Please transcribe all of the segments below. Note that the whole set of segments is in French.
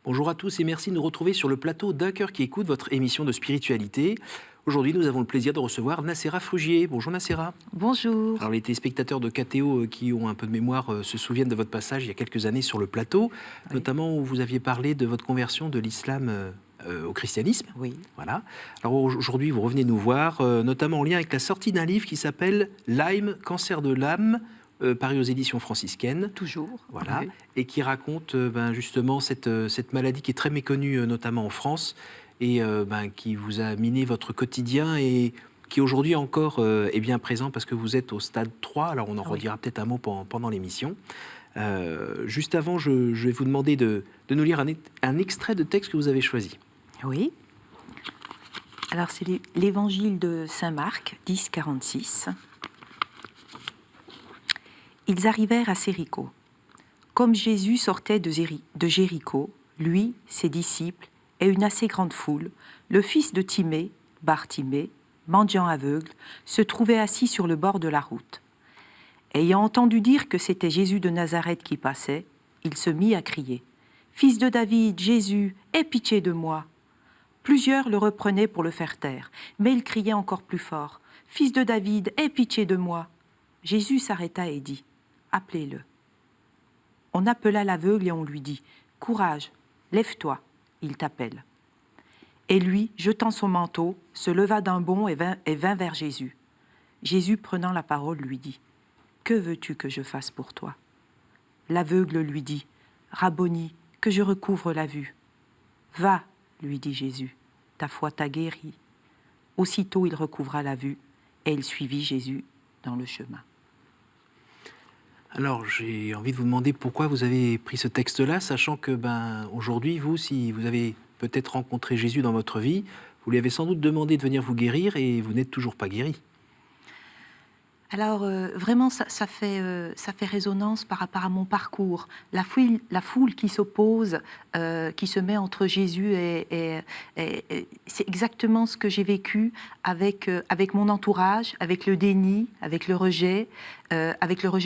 Bonjour à tous et merci de nous retrouver sur le plateau d'Un cœur qui écoute, votre émission de spiritualité. Aujourd'hui, nous avons le plaisir de recevoir Nacera Frugier. Bonjour Nacera. Bonjour. Alors les téléspectateurs de KTO qui ont un peu de mémoire se souviennent de votre passage il y a quelques années sur le plateau, Oui. notamment où vous aviez parlé de votre conversion de l'islam au christianisme. Oui. Voilà. Alors aujourd'hui, vous revenez nous voir, notamment en lien avec la sortie d'un livre qui s'appelle Lyme, cancer de l'âme, paru aux éditions franciscaines. Toujours. Voilà, Oui. et qui raconte justement cette maladie qui est très méconnue, notamment en France, et qui vous a miné votre quotidien et qui aujourd'hui encore est bien présent parce que vous êtes au stade 3, alors on en redira peut-être un mot pendant l'émission. Juste avant, je vais vous demander de nous lire un extrait de texte que vous avez choisi. Oui. Alors c'est l'évangile de Saint Marc, 10, 46. Ils arrivèrent à Sérico. Comme Jésus sortait de Jéricho, lui, ses disciples et une assez grande foule, le fils de Timée, Bartimée, mendiant aveugle, se trouvait assis sur le bord de la route. Ayant entendu dire que c'était Jésus de Nazareth qui passait, il se mit à crier « Fils de David, Jésus, aie pitié de moi !» Plusieurs le reprenaient pour le faire taire, mais il criait encore plus fort « Fils de David, aie pitié de moi !» Jésus s'arrêta et dit « Appelez-le » On appela l'aveugle et on lui dit « Courage, lève-toi, il t'appelle. » Et lui, jetant son manteau, se leva d'un bond et vint vers Jésus. Jésus, prenant la parole, lui dit « Que veux-tu que je fasse pour toi ?» L'aveugle lui dit « Rabboni, que je recouvre la vue. » « Va, lui dit Jésus, ta foi t'a guéri. » Aussitôt il recouvra la vue et il suivit Jésus dans le chemin. Alors, j'ai envie de vous demander pourquoi vous avez pris ce texte-là, sachant que aujourd'hui, vous, si vous avez peut-être rencontré Jésus dans votre vie, vous lui avez sans doute demandé de venir vous guérir et vous n'êtes toujours pas guéri. Alors vraiment, ça fait résonance par rapport à mon parcours. La foule qui s'oppose, qui se met entre Jésus et c'est exactement ce que j'ai vécu avec mon entourage, avec le déni, avec le rejet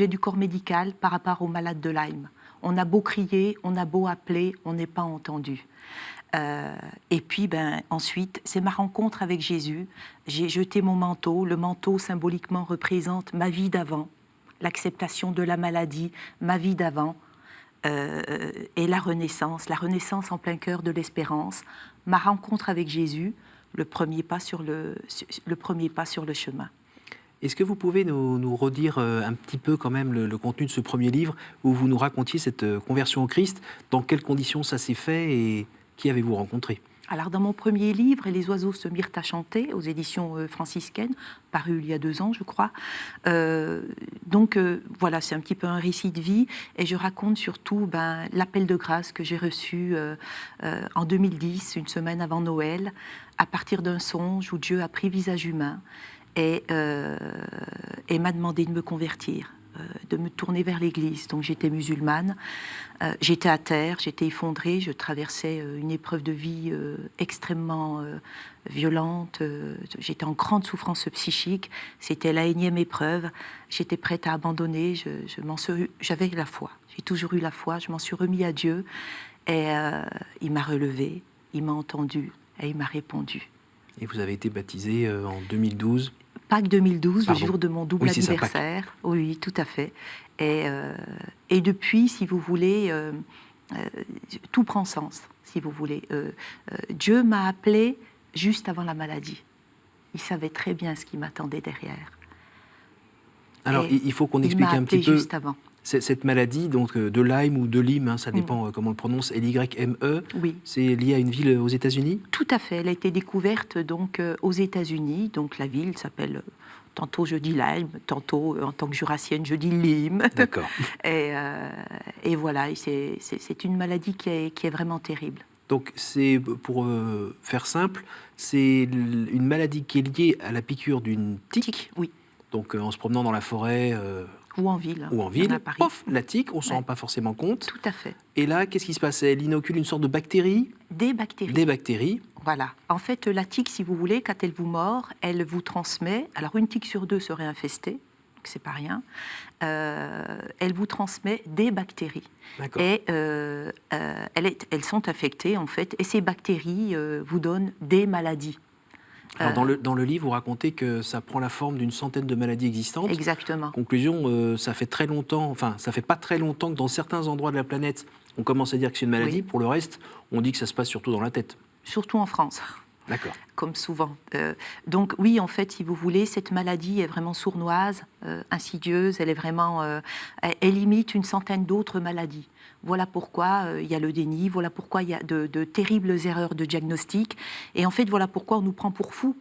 du corps médical par rapport aux malades de Lyme. On a beau crier, on a beau appeler, on n'est pas entendu. Et puis ensuite, c'est ma rencontre avec Jésus. J'ai jeté mon manteau. Le manteau symboliquement représente ma vie d'avant, l'acceptation de la maladie, ma vie d'avant, et la renaissance en plein cœur de l'espérance, ma rencontre avec Jésus, le premier pas sur le chemin. Est-ce que vous pouvez nous redire un petit peu quand même le contenu de ce premier livre où vous nous racontiez cette conversion au Christ, dans quelles conditions ça s'est fait et qui avez-vous rencontré ? Alors, dans mon premier livre, « Et les oiseaux se mirent à chanter », aux éditions franciscaines, paru il y a 2 ans, je crois. Voilà, c'est un petit peu un récit de vie. Et je raconte surtout l'appel de grâce que j'ai reçu en 2010, une semaine avant Noël, à partir d'un songe où Dieu a pris visage humain et m'a demandé de me convertir, de me tourner vers l'Église. Donc j'étais musulmane, j'étais à terre, j'étais effondrée, je traversais une épreuve de vie extrêmement violente, j'étais en grande souffrance psychique, c'était la 1e épreuve, j'étais prête à abandonner, j'avais la foi, j'ai toujours eu la foi, je m'en suis remis à Dieu et il m'a relevée, il m'a entendue et il m'a répondu. Et vous avez été baptisé en 2012 ? Pâques 2012, Pardon. Le jour de mon double anniversaire. Oui, tout à fait. Et depuis, si vous voulez, tout prend sens, si vous voulez. Dieu m'a appelée juste avant la maladie. Il savait très bien ce qui m'attendait derrière. Alors, il faut qu'on explique un petit peu juste avant. Cette maladie, donc de Lyme ou de Lyme, ça dépend comment on le prononce, L-Y-M-E, oui. C'est lié à une ville aux États-Unis ? Tout à fait. Elle a été découverte donc aux États-Unis. Donc la ville s'appelle, tantôt je dis Lyme, tantôt en tant que jurassienne je dis Lyme. D'accord. et voilà, c'est une maladie qui est vraiment terrible. Donc c'est, pour faire simple, c'est une maladie qui est liée à la piqûre d'une tique. Oui. Donc en se promenant dans la forêt... ou en ville. Ou en ville, pof, la tique, on ne s'en rend pas forcément compte. Tout à fait. Et là, qu'est-ce qui se passe ? Elle inocule une sorte de bactérie ? Des bactéries. Des bactéries. Voilà. En fait, la tique, si vous voulez, quand elle vous mord, elle vous transmet... Alors, une tique sur 2 serait infestée. c'est pas rien, elle vous transmet des bactéries. D'accord. Et elles sont infectées, en fait, et ces bactéries vous donnent des maladies. Alors, dans le livre, vous racontez que ça prend la forme d'une centaine de maladies existantes. Exactement. Conclusion, ça fait très longtemps, enfin, ça fait pas très longtemps que dans certains endroits de la planète, on commence à dire que c'est une maladie. Oui. Pour le reste, on dit que ça se passe surtout dans la tête. Surtout en France. D'accord. Comme souvent. Donc oui, en fait, si vous voulez, cette maladie est vraiment sournoise, insidieuse, elle est vraiment... elle imite une centaine d'autres maladies. Voilà pourquoi il y a le déni, voilà pourquoi il y a de terribles erreurs de diagnostic. Et en fait, voilà pourquoi on nous prend pour fous.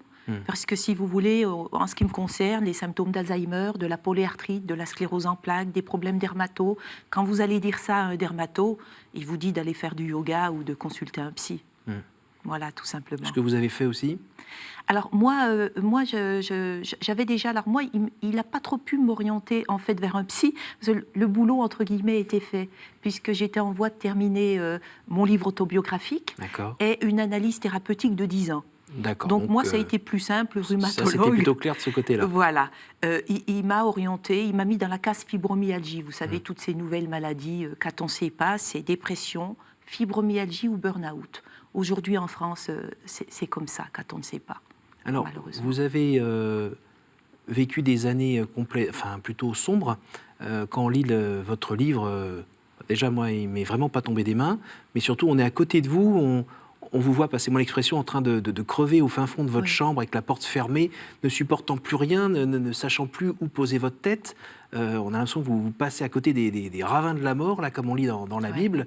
Parce que si vous voulez, en ce qui me concerne, les symptômes d'Alzheimer, de la polyarthrite, de la sclérose en plaques, des problèmes dermato, quand vous allez dire ça à un dermato, il vous dit d'aller faire du yoga ou de consulter un psy. Voilà, tout simplement. Ce que vous avez fait aussi? Alors moi j'avais déjà... Alors moi, il n'a pas trop pu m'orienter en fait vers un psy, parce que le boulot entre guillemets était fait, puisque j'étais en voie de terminer mon livre autobiographique et une analyse thérapeutique de 10 ans. D'accord. Donc moi, ça a été plus simple, rhumatologue. Ça, c'était plutôt clair de ce côté-là. Voilà. Il m'a orienté, il m'a mis dans la case fibromyalgie. Vous savez, toutes ces nouvelles maladies, quand on ne sait pas, c'est dépression, fibromyalgie ou burn-out. Aujourd'hui, en France, c'est comme ça, quand on ne sait pas. Alors, vous avez vécu des années plutôt sombres. Quand on lit votre livre, déjà, moi, il ne m'est vraiment pas tombé des mains. Mais surtout, on est à côté de vous, on vous voit, passez-moi l'expression, en train de crever au fin fond de votre chambre avec la porte fermée, ne supportant plus rien, ne sachant plus où poser votre tête. On a l'impression que vous passez à côté des ravins de la mort, là, comme on lit dans la Bible.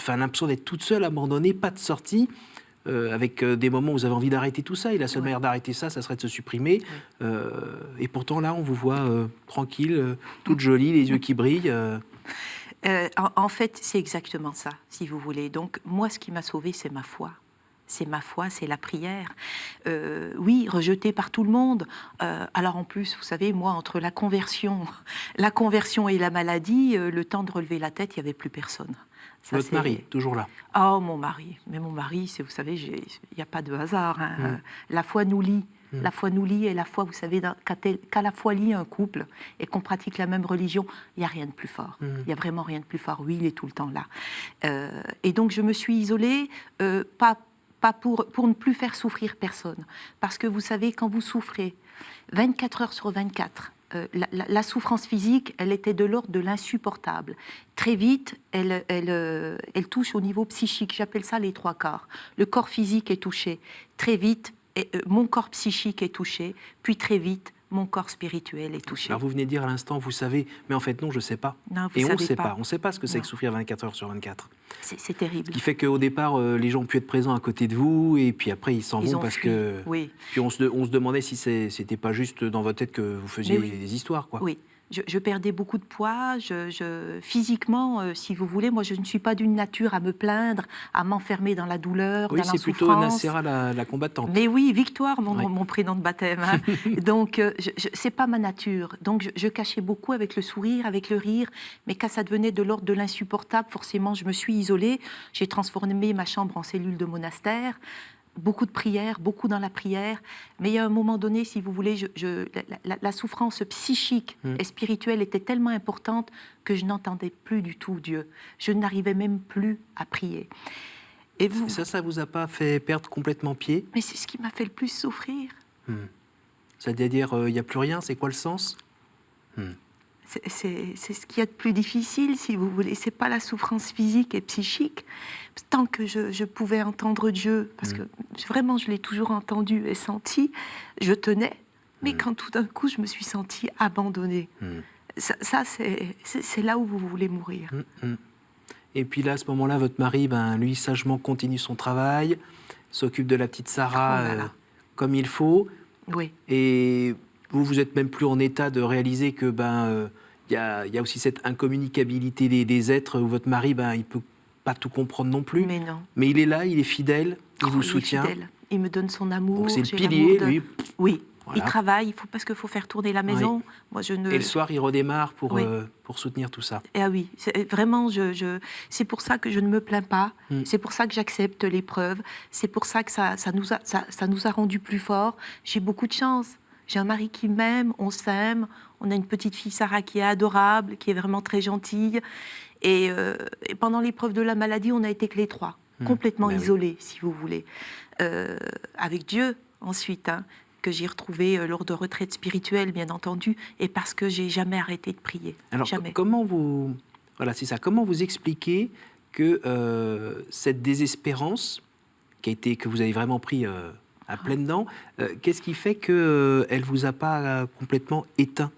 L'impression d'être toute seule, abandonnée, pas de sortie. Avec des moments où vous avez envie d'arrêter tout ça, et la seule manière d'arrêter ça, ça serait de se supprimer. Et pourtant, là, on vous voit tranquille, toute jolie, les yeux qui brillent. En fait, c'est exactement ça, si vous voulez. Donc, moi, ce qui m'a sauvée, c'est ma foi. C'est ma foi, c'est la prière. Oui, rejetée par tout le monde. Alors en plus, vous savez, moi, entre la conversion et la maladie, le temps de relever la tête, il n'y avait plus personne. Ça, votre mari, toujours là? Oh, mon mari. Mais mon mari, vous savez, il n'y a pas de hasard. Hein. La foi nous lie. La foi nous lie, et la foi, vous savez, quand la foi lie un couple et qu'on pratique la même religion, il n'y a rien de plus fort. Il n'y a vraiment rien de plus fort. Oui, il est tout le temps là. Et donc, je me suis isolée, pas pour ne plus faire souffrir personne. Parce que vous savez, quand vous souffrez 24 heures sur 24, la souffrance physique, elle était de l'ordre de l'insupportable. Très vite, elle touche au niveau psychique. J'appelle ça les 3/4. Le corps physique est touché. Très vite, mon corps psychique est touché. Puis très vite, mon corps spirituel est touché. Alors vous venez de dire à l'instant, vous savez, mais en fait non, je ne sais pas. Non, et on ne sait pas. On ne sait pas ce que c'est que souffrir 24 heures sur 24. C'est terrible. Ce qui fait qu'au départ, les gens ont pu être présents à côté de vous, et puis après ils s'en vont parce fui. que... Oui. Puis on se demandait si c'était pas juste dans votre tête que vous faisiez des histoires, quoi. Oui. Je perdais beaucoup de poids, physiquement, si vous voulez, moi je ne suis pas d'une nature à me plaindre, à m'enfermer dans la douleur, dans la souffrance. Oui, c'est plutôt Nacera la combattante. Mais oui, Victoire, mon prénom de baptême. Hein. Donc, c'est pas ma nature. Donc, je cachais beaucoup avec le sourire, avec le rire, mais quand ça devenait de l'ordre de l'insupportable, forcément, je me suis isolée. J'ai transformé ma chambre en cellule de monastère. Beaucoup de prières, beaucoup dans la prière, mais il y a un moment donné, si vous voulez, la souffrance psychique et spirituelle était tellement importante que je n'entendais plus du tout Dieu. Je n'arrivais même plus à prier. Et vous... Ça vous a pas fait perdre complètement pied? Mais c'est ce qui m'a fait le plus souffrir. C'est-à-dire, il n'y a plus rien, c'est quoi le sens? C'est ce qu'il y a de plus difficile, si vous voulez. C'est pas la souffrance physique et psychique. Tant que je pouvais entendre Dieu, parce que vraiment, je l'ai toujours entendu et senti, je tenais. Mais quand tout d'un coup, je me suis sentie abandonnée, ça c'est là où vous voulez mourir. Et puis là, à ce moment-là, votre mari, lui, sagement continue son travail, s'occupe de la petite Sarah comme il faut. Oui. Et vous êtes même plus en état de réaliser que y a aussi cette incommunicabilité des êtres où votre mari, il peut pas tout comprendre non plus. Mais non. Mais il est là, il est fidèle, il vous soutient. Il est fidèle. Il me donne son amour. Donc c'est le pilier, lui. Oui. Voilà. Il travaille, parce qu'il faut faire tourner la maison. Moi, je ne... Et le soir, il redémarre pour soutenir tout ça. Ah oui, vraiment, c'est pour ça que je ne me plains pas. C'est pour ça que j'accepte l'épreuve. C'est pour ça que ça nous a rendus plus forts. J'ai beaucoup de chance. J'ai un mari qui m'aime, on s'aime, on a une petite fille Sarah qui est adorable, qui est vraiment très gentille. Et pendant l'épreuve de la maladie, on a été que les trois, complètement isolés, si vous voulez. Avec Dieu, ensuite, que j'ai retrouvé lors de retraites spirituelles, bien entendu, et parce que j'ai jamais arrêté de prier. Alors, jamais. Comment vous expliquez que cette désespérance que vous avez vraiment pris à pleines dents, qu'est-ce qui fait qu'elle ne vous a pas complètement éteint?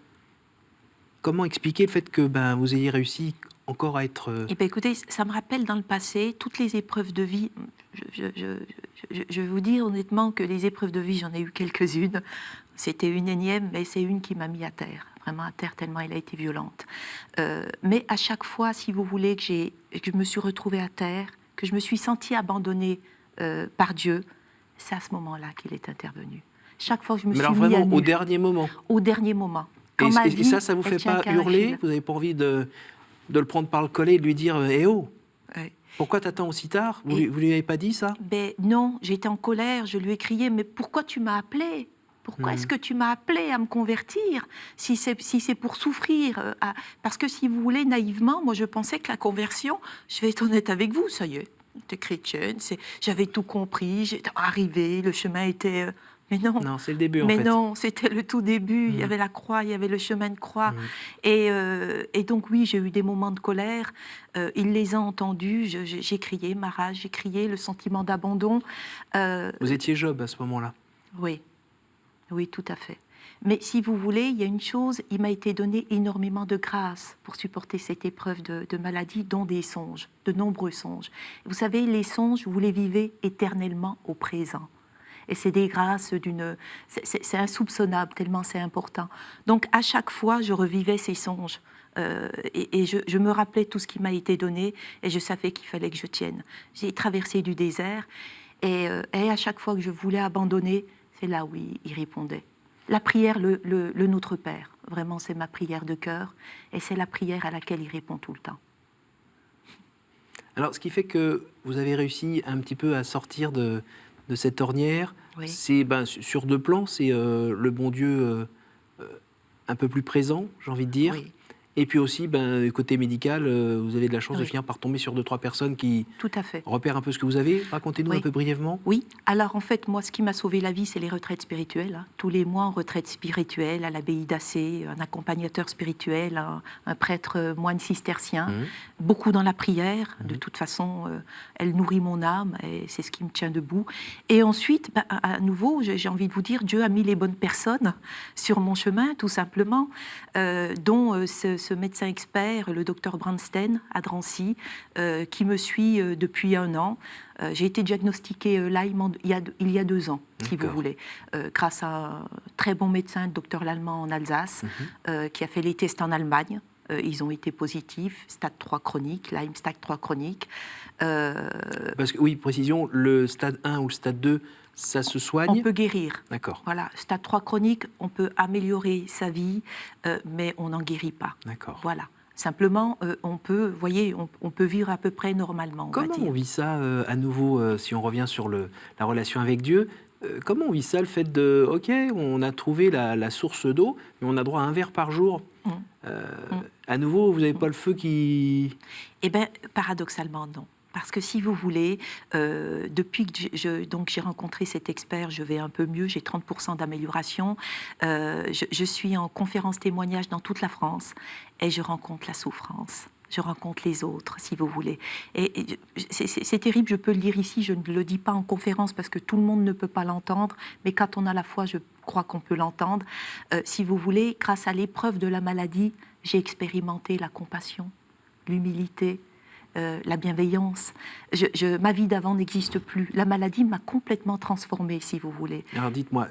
Comment expliquer le fait que vous ayez réussi encore à être... Eh bien, écoutez, ça me rappelle dans le passé toutes les épreuves de vie. Je vais vous dire honnêtement que les épreuves de vie, j'en ai eu quelques-unes. C'était une énième, mais c'est une qui m'a mis à terre, vraiment à terre, tellement elle a été violente. Mais à chaque fois, si vous voulez, que je me suis retrouvée à terre, que je me suis sentie abandonnée par Dieu, c'est à ce moment-là qu'il est intervenu. Chaque fois que je me suis mis vraiment, à nu, au dernier moment? Au dernier moment. Quand et ça vous fait pas hurler? Vous n'avez pas envie de le prendre par le collet et de lui dire « Eh oh, pourquoi t'attends aussi tard ?» Vous lui avez pas dit ça? Non, j'étais en colère, je lui ai crié « Mais pourquoi tu m'as appelé ? Pourquoi est-ce que tu m'as appelé à me convertir si c'est pour souffrir Parce que si vous voulez, naïvement, moi je pensais que la conversion, je vais être honnête avec vous, ça y est, j'étais chrétienne, j'avais tout compris, j'étais arrivée, le chemin était... Mais non, c'est le début en fait. Mais non, c'était le tout début. Il y avait la croix, il y avait le chemin de croix. Et donc oui, j'ai eu des moments de colère. Il les a entendus. J'ai crié ma rage, j'ai crié le sentiment d'abandon. Vous étiez Job à ce moment-là? Oui, tout à fait. Mais si vous voulez, il y a une chose, il m'a été donné énormément de grâce pour supporter cette épreuve de maladie, dont des songes, de nombreux songes. Vous savez, les songes, vous les vivez éternellement au présent. Et c'est des grâces c'est insoupçonnable, tellement c'est important. Donc, à chaque fois, je revivais ces songes. Et je me rappelais tout ce qui m'a été donné, et je savais qu'il fallait que je tienne. J'ai traversé du désert, et à chaque fois que je voulais abandonner, c'est là où il répondait. La prière, le Notre Père, vraiment, c'est ma prière de cœur, et c'est la prière à laquelle il répond tout le temps. Alors, ce qui fait que vous avez réussi un petit peu à sortir de cette ornière, c'est sur deux plans, c'est le bon Dieu un peu plus présent, j'ai envie de dire, et puis aussi, côté médical, vous avez de la chance de finir par tomber sur 2-3 personnes qui Tout à fait. repèrent un peu ce que vous avez. Racontez-nous un peu brièvement. Oui, alors en fait, moi, ce qui m'a sauvé la vie, c'est les retraites spirituelles. Tous les mois, en retraite spirituelle, à l'abbaye d'Assé, un accompagnateur spirituel, un prêtre moine cistercien, beaucoup dans la prière. De toute façon, elle nourrit mon âme, et c'est ce qui me tient debout. Et ensuite, à nouveau, j'ai envie de vous dire, Dieu a mis les bonnes personnes sur mon chemin, tout simplement, dont ce médecin expert, le docteur Brandstein, à Drancy, qui me suit depuis 1 an. J'ai été diagnostiquée Lyme il y a 2 ans, si vous voulez, grâce à un très bon médecin, le docteur Lallemand en Alsace, qui a fait les tests en Allemagne. Ils ont été positifs, stade 3 chronique, Lyme stade 3 chronique. Parce que, oui, précision, le stade 1 ou le stade 2, ça se soigne? On peut guérir. D'accord. Voilà, stade 3 chronique, on peut améliorer sa vie, mais on n'en guérit pas. D'accord. Voilà. Simplement, on peut vivre à peu près normalement. Comment on vit ça à nouveau, si on revient sur la relation avec Dieu? Comment on vit ça, le fait de, ok, on a trouvé la source d'eau, mais on a droit à 1 verre par jour. À nouveau, vous n'avez pas le feu qui... Eh bien, paradoxalement, non. Parce que si vous voulez, depuis que j'ai rencontré cet expert, je vais un peu mieux, j'ai 30% d'amélioration. Je suis en conférence témoignage dans toute la France et je rencontre la souffrance. Je rencontre les autres, si vous voulez. Et c'est terrible, je peux le dire ici, je ne le dis pas en conférence parce que tout le monde ne peut pas l'entendre, mais quand on a la foi, je crois qu'on peut l'entendre. Si vous voulez, grâce à l'épreuve de la maladie, j'ai expérimenté la compassion, l'humilité, la bienveillance. Ma vie d'avant n'existe plus. La maladie m'a complètement transformée, si vous voulez. Alors dites-moi,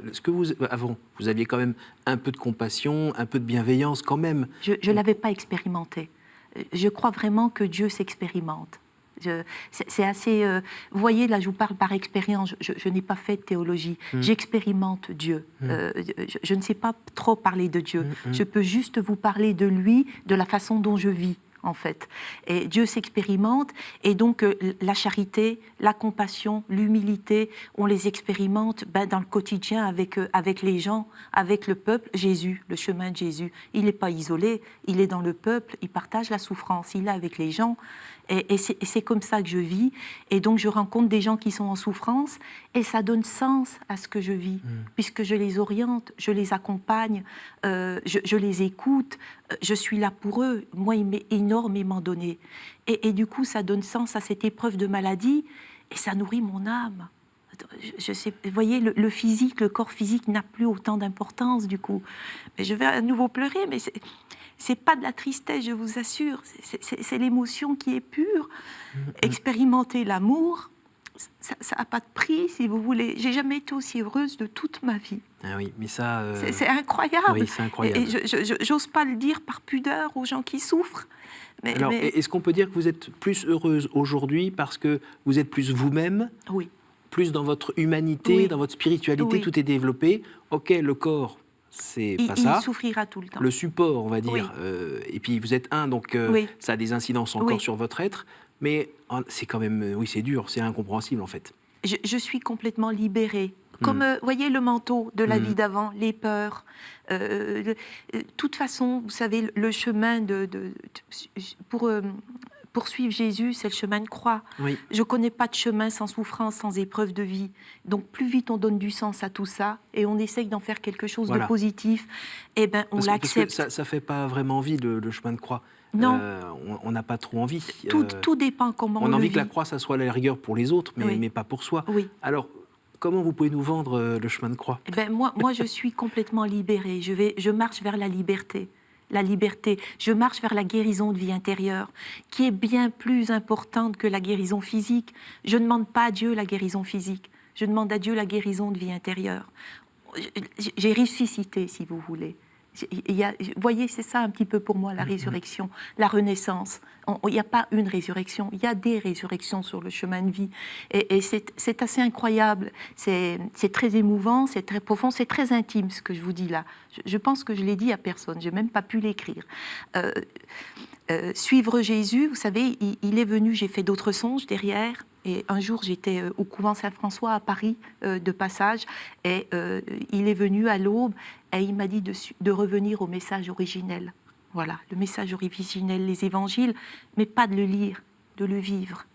avant, vous aviez quand même un peu de compassion, un peu de bienveillance quand même. Je ne l'avais pas expérimenté. Je crois vraiment que Dieu s'expérimente. C'est assez... vous voyez, là, je vous parle par expérience. Je n'ai pas fait de théologie. J'expérimente Dieu. Je ne sais pas trop parler de Dieu. Je peux juste vous parler de lui, de la façon dont je vis en fait. Et Dieu s'expérimente, et donc la charité, la compassion, l'humilité, on les expérimente dans le quotidien avec les gens, avec le peuple. Jésus, le chemin de Jésus, il n'est pas isolé, il est dans le peuple, il partage la souffrance, il est avec les gens. Et c'est comme ça que je vis. Et donc, je rencontre des gens qui sont en souffrance et ça donne sens à ce que je vis, puisque je les oriente, je les accompagne, je les écoute, je suis là pour eux. Moi, il m'est énormément donné. Et du coup, ça donne sens à cette épreuve de maladie et ça nourrit mon âme. Je sais, vous voyez, le physique, le corps physique n'a plus autant d'importance, du coup. Mais je vais à nouveau pleurer, mais c'est pas de la tristesse, je vous assure. C'est l'émotion qui est pure. Expérimenter l'amour, ça n'a pas de prix, si vous voulez. J'ai jamais été aussi heureuse de toute ma vie. Ah oui, mais ça... C'est incroyable. Oui, c'est incroyable. Et j'ose pas le dire par pudeur aux gens qui souffrent. Alors, est-ce qu'on peut dire que vous êtes plus heureuse aujourd'hui parce que vous êtes plus vous-même ? Oui. Plus dans votre humanité, dans votre spiritualité, tout est développé. Ok, le corps, c'est pas ça. Il souffrira tout le temps. Le support, on va dire. Et puis vous êtes un, donc ça a des incidences encore sur votre être. Mais c'est quand même, c'est dur, c'est incompréhensible en fait. Je suis complètement libérée. Comme, voyez, le manteau de la vie d'avant, les peurs. De toute façon, vous savez, le chemin pour suivre Jésus, c'est le chemin de croix. Oui. Je ne connais pas de chemin sans souffrance, sans épreuve de vie. Donc, plus vite on donne du sens à tout ça et on essaye d'en faire quelque chose de positif, eh ben, on l'accepte. Parce que ça ne fait pas vraiment envie, le chemin de croix. Non. On n'a pas trop envie. Tout dépend comment on a envie le que la vit. croix, ça soit la rigueur pour les autres, mais pas pour soi. Oui. Alors, comment vous pouvez nous vendre le chemin de croix ? Eh ben, moi, je suis complètement libérée. Je marche vers la liberté. La liberté. Je marche vers la guérison de vie intérieure, qui est bien plus importante que la guérison physique. Je ne demande pas à Dieu la guérison physique. Je demande à Dieu la guérison de vie intérieure. J'ai ressuscité, si vous voulez. Vous voyez, c'est ça un petit peu pour moi, la résurrection, la renaissance. Il n'y a pas une résurrection, il y a des résurrections sur le chemin de vie. Et c'est assez incroyable, c'est très émouvant, c'est très profond, c'est très intime ce que je vous dis là. Je pense que je l'ai dit à personne, je n'ai même pas pu l'écrire. Suivre Jésus, vous savez, il est venu, j'ai fait d'autres songes derrière. Et un jour, j'étais au couvent Saint-François à Paris, de passage, et il est venu à l'aube, et il m'a dit de revenir au message originel. Voilà, le message originel, les évangiles, mais pas de le lire, de le vivre.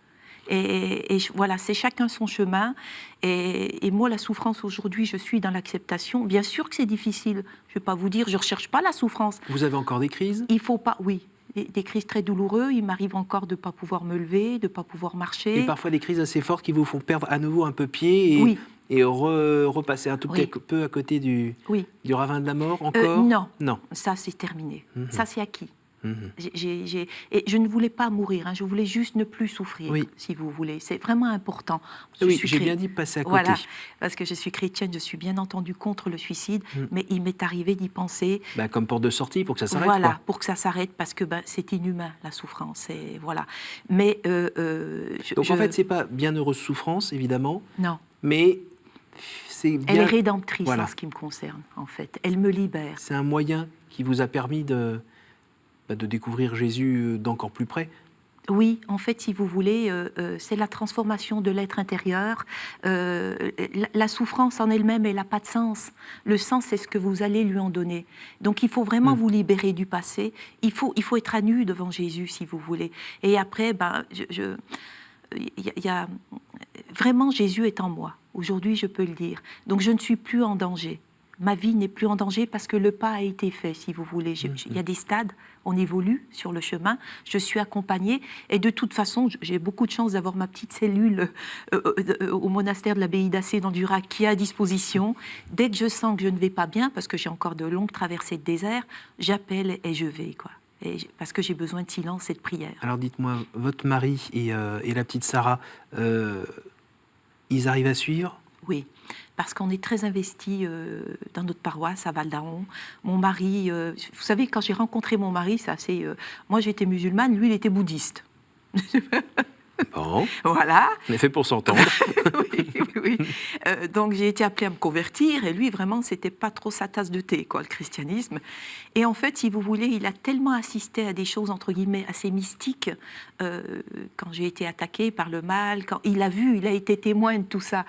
Et voilà, c'est chacun son chemin. Et moi, la souffrance aujourd'hui, je suis dans l'acceptation. Bien sûr que c'est difficile. Je ne vais pas vous dire, je ne recherche pas la souffrance. Vous avez encore des crises ? Il ne faut pas, oui. Des crises très douloureuses, il m'arrive encore de ne pas pouvoir me lever, de ne pas pouvoir marcher. Et parfois des crises assez fortes qui vous font perdre à nouveau un peu pied et repasser un tout petit peu à côté du ravin de la mort encore ? Non, ça c'est terminé, ça c'est acquis. Et je ne voulais pas mourir, je voulais juste ne plus souffrir, si vous voulez. C'est vraiment important. J'ai bien dit passer à côté. Voilà, parce que je suis chrétienne, je suis bien entendu contre le suicide, mais il m'est arrivé d'y penser. Comme porte de sortie pour que ça s'arrête. Voilà, pour que ça s'arrête, parce que c'est inhumain, la souffrance. Et voilà. Mais, donc en fait, c'est pas bienheureuse souffrance, évidemment. Non. Mais c'est bien... Elle est rédemptrice en ce qui me concerne, en fait. Elle me libère. C'est un moyen qui vous a permis de découvrir Jésus d'encore plus près. Oui, en fait, si vous voulez, c'est la transformation de l'être intérieur. La souffrance en elle-même, elle n'a pas de sens. Le sens, c'est ce que vous allez lui en donner. Donc, il faut vraiment vous libérer du passé. Il faut être à nu devant Jésus, si vous voulez. Et après, vraiment, Jésus est en moi. Aujourd'hui, je peux le dire. Donc, je ne suis plus en danger. Ma vie n'est plus en danger parce que le pas a été fait, si vous voulez. Il y a des stades, on évolue sur le chemin, je suis accompagnée et de toute façon, j'ai beaucoup de chance d'avoir ma petite cellule au monastère de l'abbaye d'Assé dans le Jura qui est à disposition. Dès que je sens que je ne vais pas bien, parce que j'ai encore de longues traversées de désert, j'appelle et je vais, quoi. Parce que j'ai besoin de silence et de prière. Alors dites-moi, votre mari et la petite Sarah, ils arrivent à suivre ? Oui, parce qu'on est très investis dans notre paroisse à Val-d'Aon. Mon mari, vous savez, quand j'ai rencontré mon mari, moi j'étais musulmane, lui il était bouddhiste. Bon. Non, Voilà. on est fait pour s'entendre. Oui. Donc j'ai été appelée à me convertir et lui vraiment c'était pas trop sa tasse de thé le christianisme. Et en fait si vous voulez il a tellement assisté à des choses entre guillemets assez mystiques quand j'ai été attaquée par le mal, quand il a vu, il a été témoin de tout ça,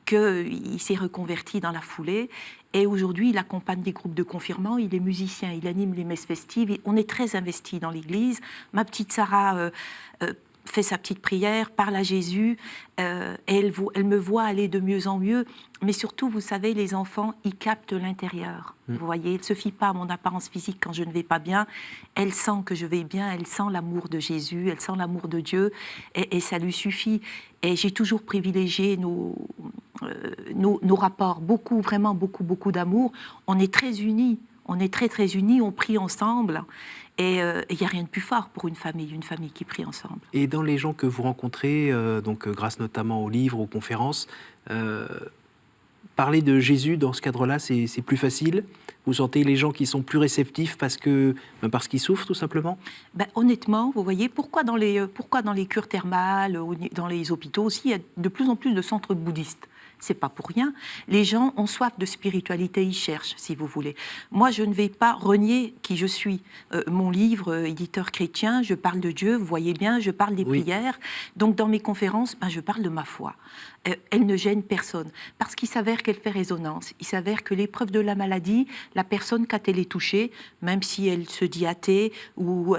qu'il s'est reconverti dans la foulée. Et aujourd'hui, il accompagne des groupes de confirmants, il est musicien, il anime les messes festives. On est très investis dans l'Église. Ma petite Sarah fait sa petite prière, parle à Jésus, et elle me voit aller de mieux en mieux. Mais surtout, vous savez, les enfants, ils captent l'intérieur. Vous voyez, elle ne se fie pas à mon apparence physique quand je ne vais pas bien. Elle sent que je vais bien, elle sent l'amour de Jésus, elle sent l'amour de Dieu, et ça lui suffit. Et j'ai toujours privilégié nos rapports, vraiment beaucoup d'amour. On est très unis, très unis, on prie ensemble. Et il n'y a rien de plus fort pour une famille qui prie ensemble. Et dans les gens que vous rencontrez, grâce notamment aux livres, aux conférences, parler de Jésus dans ce cadre-là, c'est plus facile? Vous sentez les gens qui sont plus réceptifs parce qu'ils souffrent tout simplement? Honnêtement, vous voyez, pourquoi dans les cures thermales, ou dans les hôpitaux aussi, il y a de plus en plus de centres bouddhistes? C'est pas pour rien. Les gens ont soif de spiritualité, ils cherchent, si vous voulez. Moi, je ne vais pas renier qui je suis. Mon livre, éditeur chrétien, je parle de Dieu, vous voyez bien, je parle des prières. Donc, dans mes conférences, je parle de ma foi. Elle ne gêne personne, parce qu'il s'avère qu'elle fait résonance. Il s'avère que l'épreuve de la maladie, la personne, quand elle est touchée, même si elle se dit athée, ou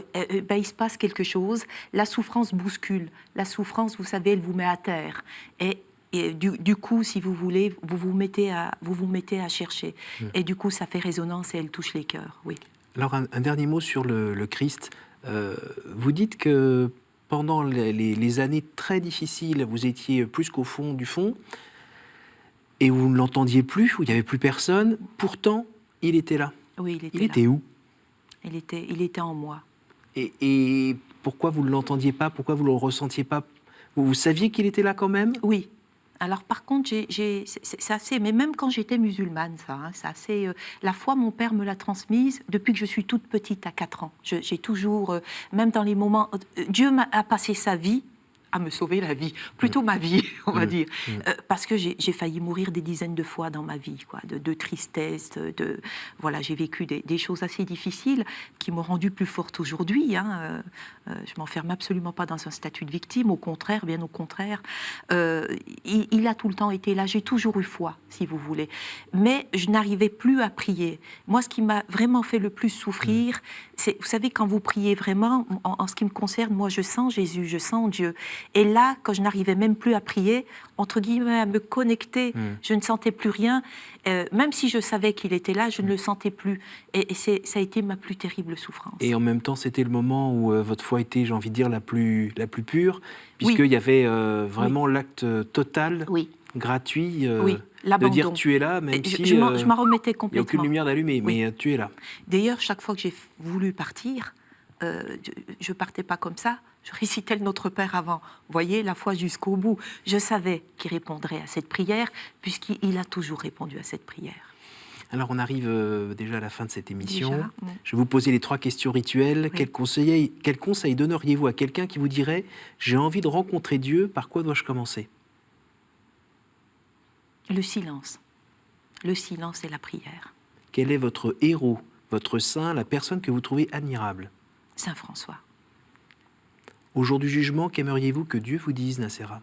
il se passe quelque chose, la souffrance bouscule. La souffrance, vous savez, elle vous met à terre. Et du coup, si vous voulez, vous vous mettez à chercher. Et du coup, ça fait résonance et elle touche les cœurs, oui. Alors, un dernier mot sur le Christ. Vous dites que pendant les années très difficiles, vous étiez plus qu'au fond du fond, et vous ne l'entendiez plus, où il n'y avait plus personne. Pourtant, il était là. Oui, il était là. Il était où? Il était en moi. Et pourquoi vous ne l'entendiez pas? Pourquoi vous ne le ressentiez pas? Vous saviez qu'il était là quand même? Oui. Alors par contre, c'est assez, mais même quand j'étais musulmane, c'est assez. La foi, mon père me l'a transmise depuis que je suis toute petite, à 4 ans. J'ai toujours, même dans les moments, Dieu a passé sa vie à me sauver la vie, plutôt ma vie, on va dire, parce que j'ai failli mourir des dizaines de fois dans ma vie, de tristesse, voilà, j'ai vécu des choses assez difficiles qui m'ont rendue plus forte aujourd'hui. Je m'enferme absolument pas dans un statut de victime, au contraire, bien au contraire. Il a tout le temps été là, j'ai toujours eu foi, si vous voulez, mais je n'arrivais plus à prier. Moi, ce qui m'a vraiment fait le plus souffrir, c'est, vous savez, quand vous priez vraiment, en ce qui me concerne, moi, je sens Jésus, je sens Dieu. Et là, quand je n'arrivais même plus à prier, entre guillemets, à me connecter, je ne sentais plus rien. Même si je savais qu'il était là, je ne le sentais plus. Et ça a été ma plus terrible souffrance. Et en même temps, c'était le moment où votre foi était, j'ai envie de dire, la plus pure, puisqu'il y avait vraiment l'acte total, gratuit, de dire tu es là, même si je m'en remettais complètement. Il n'y a aucune lumière d'allumée, mais tu es là. D'ailleurs, chaque fois que j'ai voulu partir, je ne partais pas comme ça. Je récitais le Notre Père avant. Vous voyez, la foi jusqu'au bout. Je savais qu'il répondrait à cette prière, puisqu'il a toujours répondu à cette prière. Alors, on arrive déjà à la fin de cette émission. Je vais vous poser les 3 questions rituelles. Quel conseil donneriez-vous à quelqu'un qui vous dirait « J'ai envie de rencontrer Dieu, par quoi dois-je commencer ?» Le silence. Le silence et la prière. Quel est votre héros, votre saint, la personne que vous trouvez admirable? Saint François. Au jour du jugement, qu'aimeriez-vous que Dieu vous dise, Nacera?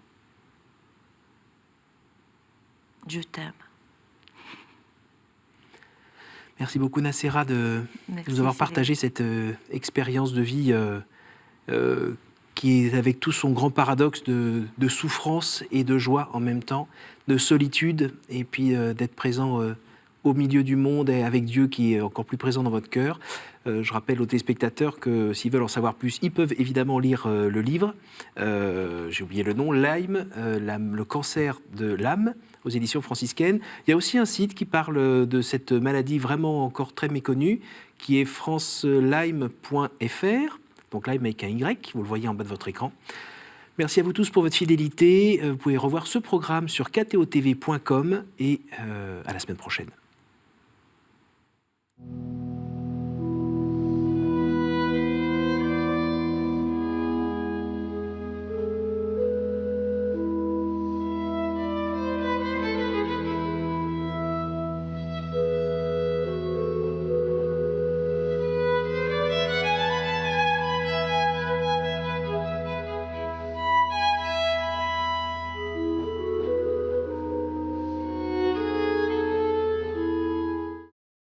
Je t'aime. Merci beaucoup, Nacera, de nous avoir partagé cette expérience de vie qui est avec tout son grand paradoxe de souffrance et de joie en même temps, de solitude, et puis d'être présent au milieu du monde et avec Dieu qui est encore plus présent dans votre cœur. Je rappelle aux téléspectateurs que s'ils veulent en savoir plus, ils peuvent évidemment lire le livre. J'ai oublié le nom, Lyme, le cancer de l'âme, aux éditions franciscaines. Il y a aussi un site qui parle de cette maladie vraiment encore très méconnue, qui est francelyme.fr, donc Lyme avec un Y, vous le voyez en bas de votre écran. Merci à vous tous pour votre fidélité. Vous pouvez revoir ce programme sur ktotv.com et à la semaine prochaine.